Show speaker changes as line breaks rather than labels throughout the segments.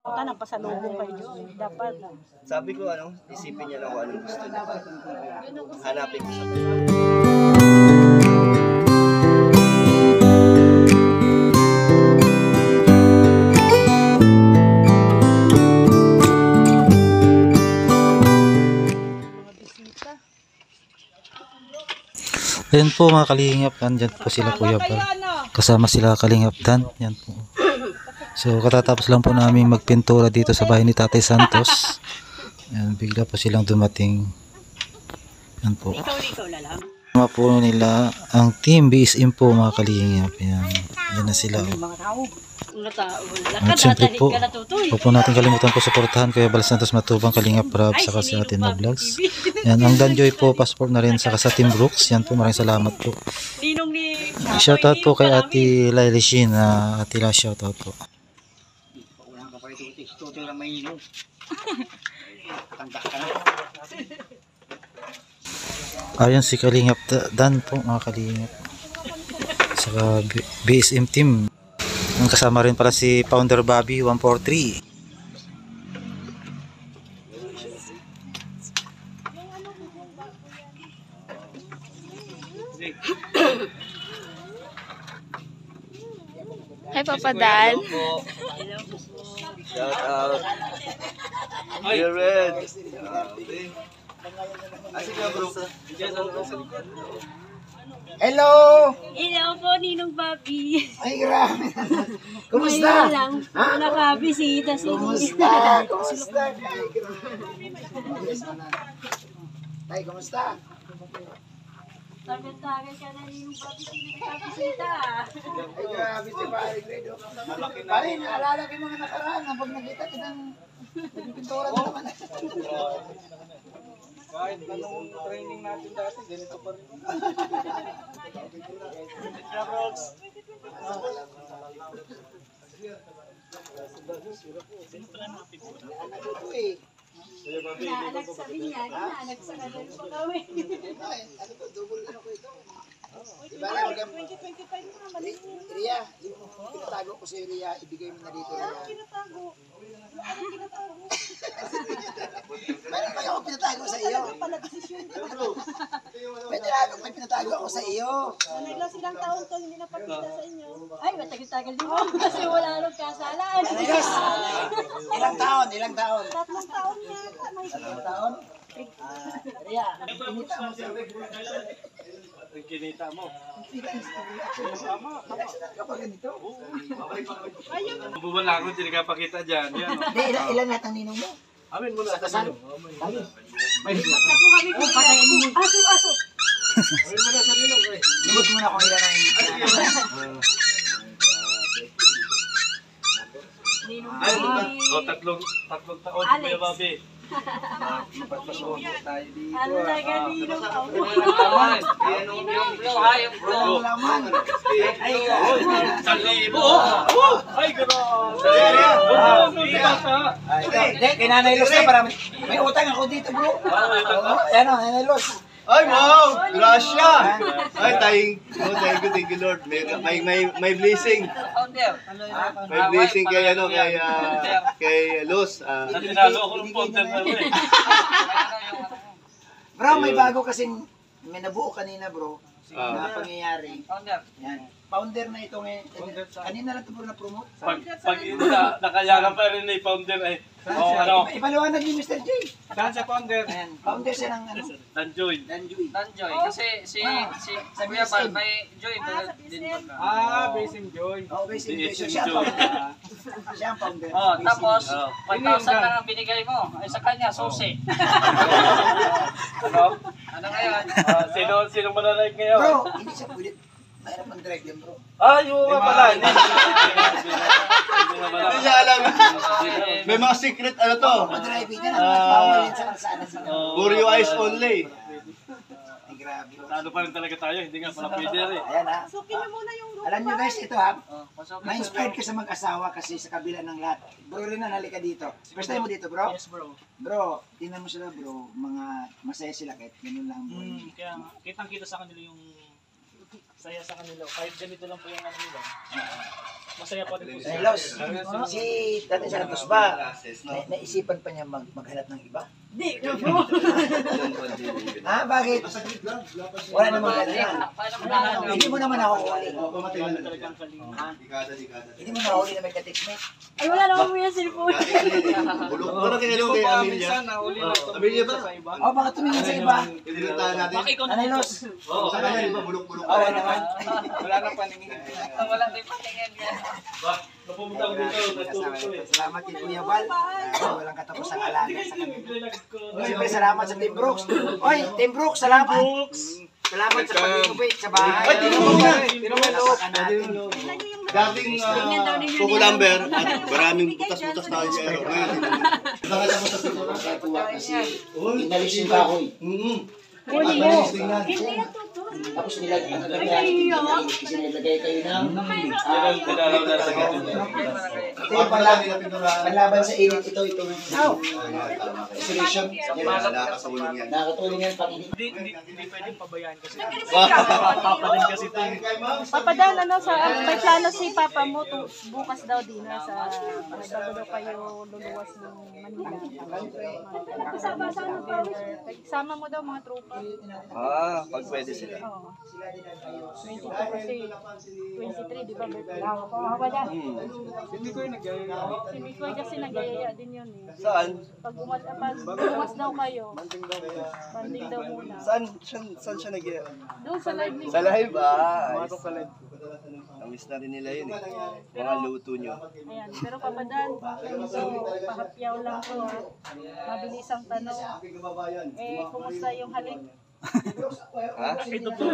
Punta ng pasalubong kayo Diyos. Dapat.
Sabi ko isipin niya lang kung anong gusto niya. Hanapin ko siya.
Ayan po mga kalingap, andyan po sila Kuya Bal. Kasama sila Kalingap Dan. Yan po. So katatapos lang po namin magpintura dito sa bahay ni Tatay Santos. Ayan, bigla po silang dumating. Yan po. Kasama po nila ang team BSM po mga kalingap. Ayan, yan na sila. At siyempre po, huwag po natin kalimutan po suportahan Kuya Bal Santos Matubang, Kalingap Rab, saka sa atin na vlogs. Yan, ang Danjoy po, passport na rin, saka sa Team Brooks. Yan po, maraming salamat po. Shoutout po kay Ate Laila Shin, Ate La, shoutout po. Ayan si Kalingap Dan po mga kalingap. Saka BSM team. Ang kasama rin pala si Founder Bobby 143.
Hi Papa Dan.
Shout out. Dear Red. Asik bro.
Hello!
Hello po, Ninong Bobby.
Ay, grabe. Kumusta?
lang. Nakabisita si
Kumusta? Kumusta? Tay, kumusta?
Tagal-tagal ka na Ninong Bobby, sino nakabisita?
Ay, grabe si Pare Gredo. Pare, naalala ko yung mga nakaraan na pag nakita kitang nagpipintura na naman.
Kahit anong training natin dati, ganito pa rin.
Inaanak sa niya, inaanak sa kanal pa kami.
Ano to, double ano ko ito? Diba lang, 2025 na, mali. Ria, yung pinatago ko sa Ria, ibigay mo na dito.
Kinatago. Ano kinatago?
Meron ba ako pinatago sa iyo?
Pala desisyon ko.
May pinatago ako sa iyo.
Ilang silang taon to hindi napakita sa inyo. Ay, matagal-tagal din ako kasi wala nang kasalan.
Yes! Ilang taon? Ilang taon?
3 taon yata. May
Ilang taon? Ria, kinita mo siya.
Ang kinita mo.
Kapag ganito?
Bubala ako, hindi ka pakita dyan. Yan, oh.
Hindi, ilan lahat ang ninong mo?
Amin mo na.
Kasal?
May
Tapo kami kung patayin mo. Aso.
Amin mo na sa nilong.
Libot mo na kung ilan ang
Ay, tatlong taon.
Alex.
Kuya Bobby. Magpapasubo tayo dito.
Ano na ganino pa?
Walang laman. Ay,
Ay, gano'n.
Hindi, kay Nanay Los na para may utang ako dito bro. Ayan o, Nanay Los.
Ay, wow! Gracia! Ay, thank you, Lord. May blessing. May blessing kay Luz.
Tinalo ako ng founder na rin.
Bro, may bago kasing may nabuo kanina bro. Na pangyayari. Yan. Founder na ito ngayon. Kanina lang ito bro na-promote.
Pag nakayakan pa rin ni founder ay,
Ipaliwanag ni Mr. J.
saan sa founder?
Ayan, founder siya ng ano?
Danjoy.
Danjoy.
Danjoy, kasi si Kuya Bal may joy din ba?
Basing Joy.
Oo, basically.
BSM
Siya ang
Joy.
founder. Siya ang founder.
Oh, tapos
Oh.
1,000 lang ang binigay mo. Ay sa kanya, susi.
Ano?
Ano ngayon?
Sino mananaig ngayon?
Bro, hindi siya pwede. Mahirap ang drive yan bro.
Yung nga pala. Hindi
Hindi niya alam. May mga secret to.
Mag-drive yan. Bawal yan sa kalsada.
For your eyes only.
Ay, grabe.
Ano pa rin talaga tayo, hindi nga pala pwede rin.
Ayan ha.
Sukin niyo muna yung room.
Alam nyo guys, ito ha.
Pasok.
Na-inspired ka sa mag-asawa kasi sa kabila ng lahat. Bro rin na, halika dito. First time mo dito bro?
Yes, bro.
Bro, tingnan mo sila bro. Mga masaya sila kahit ganun lang bro.
Kaya kitang-kita sa kanila yung
saya sa kanila. Kahit ganito lang po yung ano nila. Masaya pa rin po
Ay,
sila.
Los, si Tatay Santos ba, naisipan pa niya maghanap ng iba?
Di, no po.
Ha? Bakit? Wala namang ganyan. Hindi mo naman ako huli.
Talagang kalinga.
Hindi mo nahuli na may ka-textmate.
Ay, wala naman mo yung cellphone.
Parang kinalo kay Amelia.
Minsan, nahuli na ito.
Amelia ba?
Sa iba.
Oh, baka tumingin sa iba.
Pinilitaan natin.
Bakit ikaw
Ano, Los?
Oo, sa kanya, di ba? Bulok-bulok.
Oh, wala naman.
Wala nang paningin. Wala din paningin.
Napumunta ko dito, nagtulog ko eh.
Salamat kay Kuya Val. Walang katapos ang alaga sa kanila. Siyempre, salamat sa Team Brooks. Oy, Team Brooks, salamat. Salamat sa pag-innovate sa bahay.
Ay, tinumog na.
Palapakan natin.
Dating Coco Lumber, maraming butas-butas na yung zero.
Kasi inalis yung kahoy.
Hindi na to.
Tapos nilagay kayo ng ito yung panlaban sa init. Ito. Isolation. Nakakatulong yan pang init.
Hindi pwedeng pabayaan kasi. Papa din kasi ito.
Papa Dan, ano, may plano si Papa mo bukas daw din sa bago daw kayo luluwas ng Manila. Sama mo daw mga trophy.
Pag pwede sila.
Oo. 22 kasi 23, di ba? Wala.
Hindi ko yung nagyayaya.
Si Mikoy kasi nagayaya din yun eh.
Saan?
Pag umas daw kayo, banding daw muna.
Saan siya nag
Doon sa live ni
Sa live? Namiss na rin nila yun eh. Mga luto nyo.
Ayan, pero papadan, so pahapyaw lang ko ha. Mabilis ang tanong. Kumusta yung halik?
Ha?
Ito po.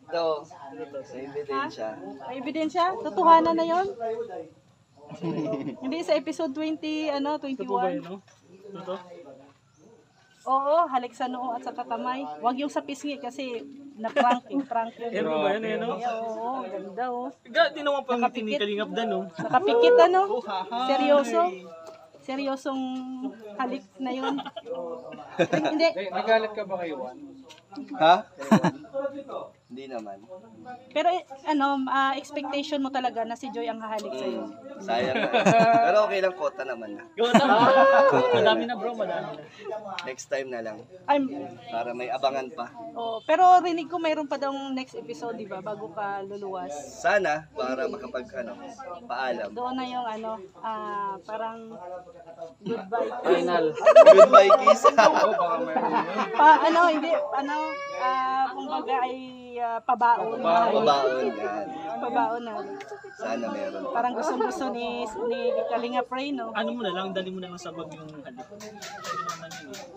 Ito. Sa ebidensya.
May ebidensya? Totohanan na yon? Hindi sa episode 20, ano,
Ito po ba
21?
yun, no? Ito?
Oo, halik sa noo at sa kakamay. Huwag yung sa pisngi kasi na-prank yun.
Yan po ba yun, eh, no?
Oo, ganda oh.
Di naman pang tinikalingap dan, no?
Nakapikit ano? Seryoso? Seryosong halik na yun. Hindi.
Nagalit ka ba kay Juan?
Ha? Hindi naman.
Pero expectation mo talaga na si Joy ang hahalik sa'yo.
Sayang na. Pero okay lang, kota naman na.
Gawa na. Madami na bro, madami na.
Next time na lang.
I'm,
Para may abangan pa.
pero rinig ko mayroon pa daw next episode, di ba? Bago ka luluwas.
Sana, para paalam.
Doon na yung parang goodbye.
Final.
Goodbye, kiss.
Kumbaga ay pabaon.
Pabaon yan.
Pabaon na.
Sana meron.
Parang gustong-gusto ni Kalinga Pray, no?
Ano mo na lang, dali mo na lang sa bag yung halik.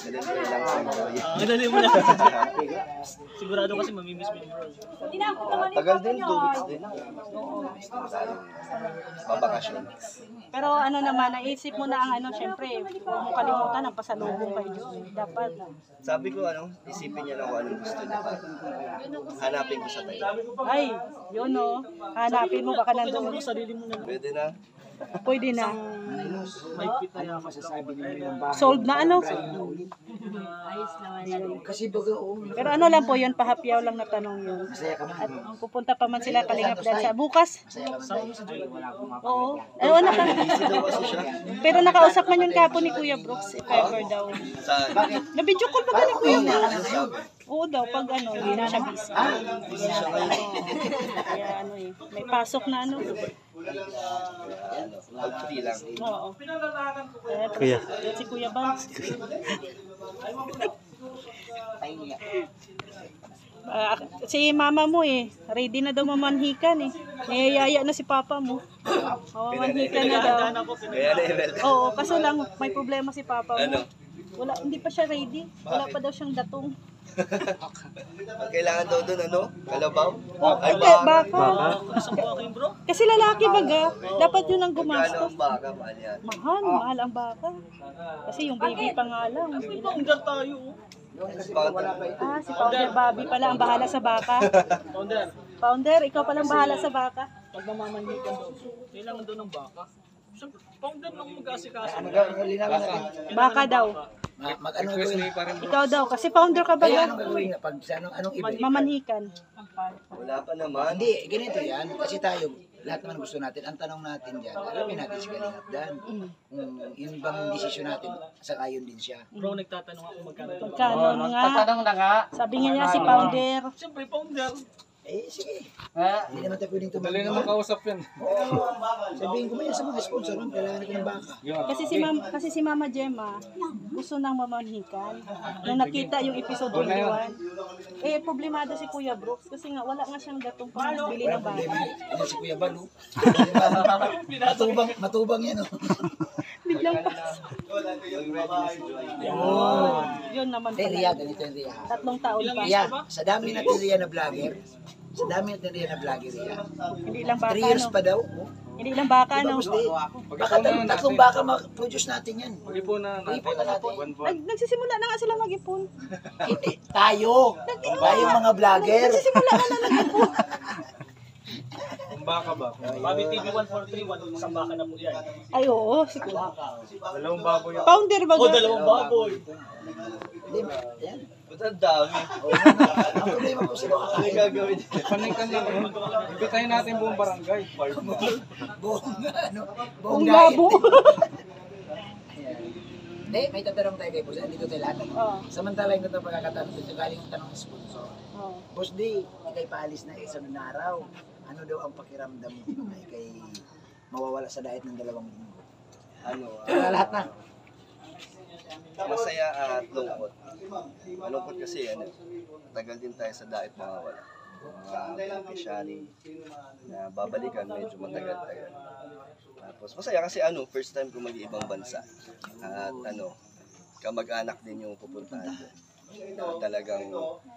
Dali ko lang sa Joy.
Dali mo na. Sigurado kasi mamimiss mo yung bro.
Tagal din, 2 weeks din. Babakasyon.
Pero ano naman, naisip mo na ang syempre, huwag mo kalimutan ang pasalubong kay Joy. Dapat.
Sabi ko, isipin niya lang kung anong gusto niya. Hanapin ko sa tayo.
Ay, yun no. Hanapin mo baka
Bro,
nandoon.
sarili mo na lang.
Pwede na.
Pwede na.
May pit na yaman.
Sold na ano?
Kasi baga,
Pero ano lang po yun, pahapyaw lang na tanong yun.
masaya ka
At
man.
pupunta pa man sila Kalingap Dan sa bukas.
Sama mo si Joy.
Oo. Pero nakausap man yun kapo ni Kuya Brooks, if ever daw.
Saan?
Na-video call ba ni Kuya Brooks? Oo daw, pag hindi na siya busy.
Busy siya ngayon.
Kaya may pasok na
Pag free lang.
Oo.
Kuya.
Yan si Kuya Bang. Si mama mo ready na daw mamanhikan Niyayaya na si papa mo. Mamanhikan na daw.
Kaya level.
Oo, kaso lang may problema si papa mo.
Ano?
Wala, hindi pa siya ready. Wala pa daw siyang datong.
Ang kailangan daw doon, kalabaw? Ay,
Baka.
Nasaan po aking bro?
Kasi lalaki baga, dapat yun ang
Kano
gumastos.
ang baka, mahal yan.
Mahal ang baka. Kasi yung baby pa nga lang.
Founder tayo.
Si Founder Bobby pala ang bahala sa baka.
Founder.
Founder, ikaw pala ang bahala sa baka.
Pag mamamanhikan daw. Kailangan daw ng baka. Founder nung mag-asikaso.
Linawin natin.
Baka daw.
Mag-ano gawin?
Ikaw daw, kasi founder ka ba
Kaya
yan?
anong gagawin nga? Pag sa anong event?
Mamanhikan.
Wala pa naman.
Hindi, ganito yan. Kasi tayo, lahat naman gusto natin. Ang tanong natin dyan, alamin natin si Kalingap Dan. Yun bang desisyon natin, saka yun din siya.
Bro, nagtatanong ako magkano ito.
Magkano na nga?
Tatanong na nga.
Sabi nga niya si founder.
Siyempre, founder.
Eh, sige.
Ha?
Hindi naman tayo pwedeng
Dali
tumagin.
naman kausap yan.
Sabihin ko yan sa mga sponsor, kailangan ko ng baka.
Kasi si Mama Gemma gusto nang mamanhikan. Nung nakita yung episode 21, problemado si Kuya Brooks kasi nga wala nga siyang datong pambili ng bata.
Problema yan si Kuya Balu. Matubang yan, oh.
Biglang yun naman
Hindi,
pala.
Ria, ganito yung Ria.
3 taon pa.
Ria, sa dami natin Ria na vlogger, Ria,
Hindi lang baka
3 years
no.
pa daw.
Hindi lang baka no.
Tapos di, baka tatlong baka mag-produce natin yan.
Pag-ipon na natin.
Ipon na natin.
Nagsisimula na nga sila mag-ipon.
Hindi, tayo. Tayo mga vlogger.
Nagsisimula na nag-ipon.
Kung baka ba?
Bobby TV 1431, isang baka na po yan.
Ay oo, si Kuya.
Dalawang baboy.
Founder ba?
O, dalawang baboy.
Hindi, yan.
Ba't ang dami?
Ang problema po sila
Ano
kakain.
yung gagawin?
Panikan lang. Ibitahin natin buong barangay.
Buong, ano,
Kung
buong
labo.
Hindi, may tatanong tayo kay Boss. Dito tayo lahat.
Oo.
Samantala yung itong pagkakatanong dito, galing yung tanong ng sponsor.
Oo.
Boss D, ikay paalis na isang araw. Ano daw ang pakiramdam mo na ikay mawawala sa diet ng 2 linggo?
Ano?
Lahat na.
Masaya at lungkot. Malungkot kasi tagal din tayo sa diet na wala. Officially na babalikan medyo matagal-tagal. Tapos masaya kasi first time ko mag-ibang bansa. At kamag-anak din yung pupuntahan ko. Na talagang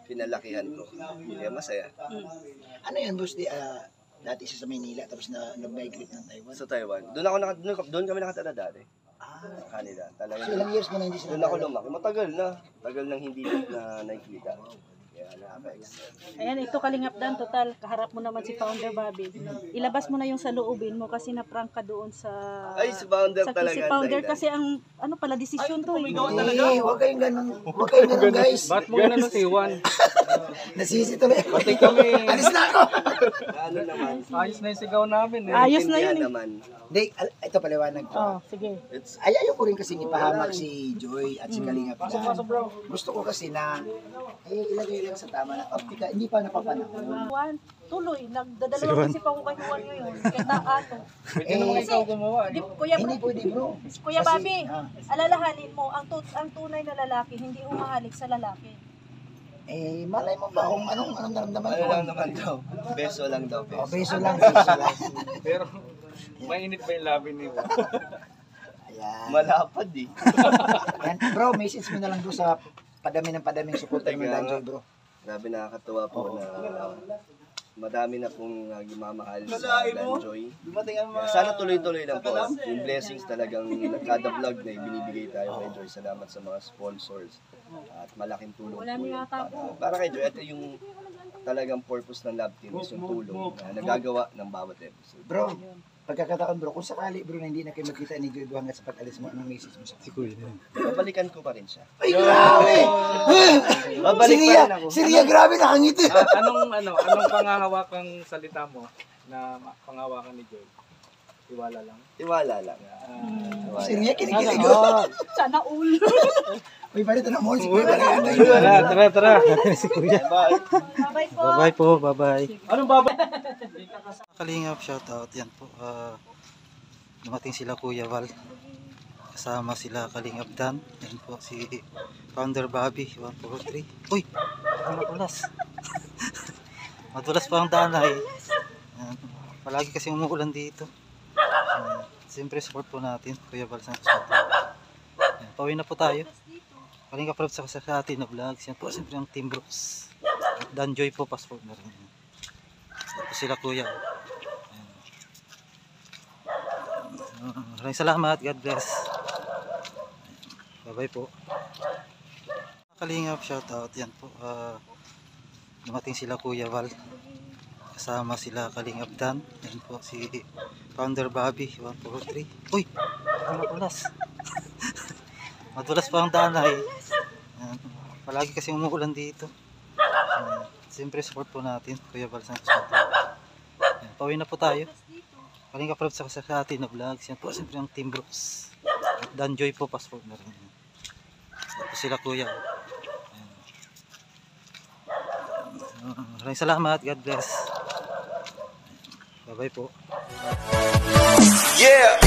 pinalakihan ko. Kaya masaya.
Ano yan, Boss D? Dati siya sa Maynila, tapos nag-migrate ng Taiwan.
Sa Taiwan. Doon kami nakatala dati. Sa kanila.
So,
Talagang
ilang years mo na hindi sila
doon ako lumaki. Matagal na. Tagal nang hindi na nakikita. Kaya nakaka-excite.
Ayan, ito Kalingap Dan, total, kaharap mo naman si Founder Bobby. Ilabas mo na yung sa loobin mo kasi na-prank ka doon sa...
Ay, si Founder talaga.
Si Founder
dahilan.
kasi ang, pala, desisyon to eh.
Hindi, huwag kayong ganun. Huwag kayong ganun, guys.
Ba't mo na nasiwan?
Nasisi tuloy ako.
Pati kami.
Alis na ako.
Ano naman?
Ayos na yung sigaw namin eh.
Ayos na yun
Intindihan
eh.
naman.
Hindi, ito paliwanag ko.
Oh, sige.
It's
Ayaw ko rin kasi ipahamak si Joy at si Kalingap. Gusto ko kasi na ilagay lang sa tama na optika, hindi pa napapanahon.
Juan, tuloy, nagdadalawa kasi pa ko kay Juan ngayon. Kaya ano.
Pwede naman ikaw gumawa eh.
Kuya,
Hindi pwede bro.
Kuya
Kasi,
Bobby, alalahanin mo, ang tunay na lalaki, hindi umahalik sa lalaki.
Malay mo ba kung anong naramdaman
ano
ko?
lang naman daw. Beso lang daw.
Oh,
Beso.
beso lang, beso lang.
Pero mainit ba yung labi niyo?
Ayan.
Malapad eh.
Yan. Bro, message mo na lang doon sa padaming supporter ng Danjoy, bro.
Grabe nakakatuwa po na madami na pong nagmamahal sa Danjoy. Kaya sana tuloy-tuloy lang po. Yung blessings talagang kada vlog na ibinibigay tayo kay Joy. Salamat sa mga sponsors. At malaking tulong po yun. Para kay Joy, ito yung talagang purpose ng Love Team is yung tulong na nagagawa ng bawat episode.
Bro, pagkakataon bro, kung sakali bro na hindi na kayo magkita ni Joy hanggang sa pag-alis mo, anong message mo sa akin?
Babalikan ko pa rin siya.
Ay, grabe!
Babalik pa rin ako.
Si Ria, grabe, nakangiti.
Anong pangahawakang salita mo na panghawakan ni Joy? Iwala lang.
Tiwala lang.
Si Ria, kinikilig.
Sana all.
Uy, parito na mo, si Kuya Barangay.
Tara. Si Kuya.
Bye-bye po.
Bye-bye po, bye-bye.
Anong baba?
Kalingap, shoutout. Yan po. Dumating sila Kuya Val. Kasama sila Kalingap Dan. Yan po si Founder Bobby. 1, 2, 3. Uy! Madulas. Madulas pa ang danay. Yan. Palagi kasi umuulan dito. Siyempre support po natin Kuya Val sa yan. Pauwi na po tayo. Kalingap Rob sa atin na vlogs. Yan po siyempre ang Team Brooks. At Danjoy po passport na rin. Ito sila Kuya. Maraming salamat. God bless. Bye bye po. Kalingap, shout out. Yan po. Dumating sila Kuya Val. Kasama sila Kalingap Dan. Yan po si Founder Bobby. 1, 2, 3. Uy! Madulas. Madulas pa ang danay. Ayan. Palagi kasi umuulan dito. Siyempre support po natin Kuya Bal Santos. Ayan, pauwi na po tayo. Kalinga Prab sa atin na vlogs. Yan po siyempre ang Team Brooks. At Danjoy po passport na rin. Ito sila Kuya. Ayan. Maraming salamat. God bless. Bye bye po.
Yeah.